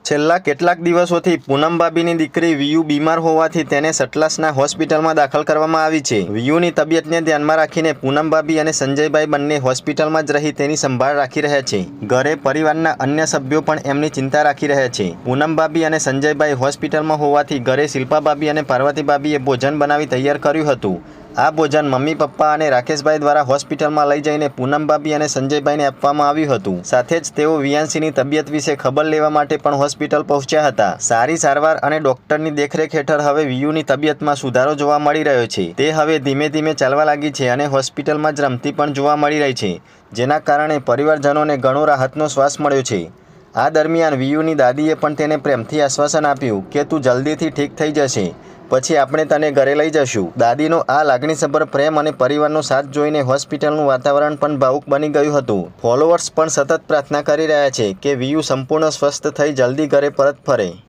છેલ્લા કેટલાક દિવસોથી પૂનમભાભીની દીકરી વિયુ બીમાર હોવાથી તેને સતલાસના હોસ્પિટલમાં દાખલ કરવામાં આવી છે। વિયુની તબિયતને ધ્યાનમાં રાખીને પૂનમભાભી અને સંજયભાઈ બંને હોસ્પિટલમાં જ રહી તેની સંભાળ રાખી રહ્યા છે। ઘરે પરિવારના અન્ય સભ્યો પણ એમની ચિંતા રાખી રહ્યા છે। પૂનમભાભી અને સંજયભાઈ હોસ્પિટલમાં હોવાથી ઘરે શિલ્પાભાભી અને પાર્વતીભાભીએ ભોજન બનાવી તૈયાર કર્યું હતું। આ ભોજન મમ્મી પપ્પા અને રાકેશભાઈ દ્વારા હોસ્પિટલમાં લઈ જઈને પૂનમભાભી અને સંજયભાઈને આપવામાં આવ્યું હતું। સાથે જ તેઓ વિયાંશીની તબિયત વિશે ખબર લેવા માટે પણ હોસ્પિટલ પહોંચ્યા હતા। સારી સારવાર અને ડોક્ટરની દેખરેખ હેઠળ હવે વિયુની તબિયતમાં સુધારો જોવા મળી રહ્યો છે। તે હવે ધીમે ધીમે ચાલવા લાગી છે અને હોસ્પિટલમાં જ રમતી પણ જોવા મળી રહી છે, જેના કારણે પરિવારજનોને ઘણો રાહતનો શ્વાસ મળ્યો છે। આ દરમિયાન વિયુની દાદીએ પણ તેને પ્રેમથી આશ્વાસન આપ્યું કે તું જલ્દીથી ઠીક થઈ જશે, પછી આપણે તને ઘરે લઈ જશું। દાદીનો આ લાગણીસભર પ્રેમ અને પરિવારનો સાથ જોઈને હોસ્પિટલનું વાતાવરણ પણ ભાવુક બની ગયું હતું। ફોલોઅર્સ પણ સતત પ્રાર્થના કરી રહ્યા છે કે વિયુ સંપૂર્ણ સ્વસ્થ થઈ જલ્દી ઘરે પરત ફરે।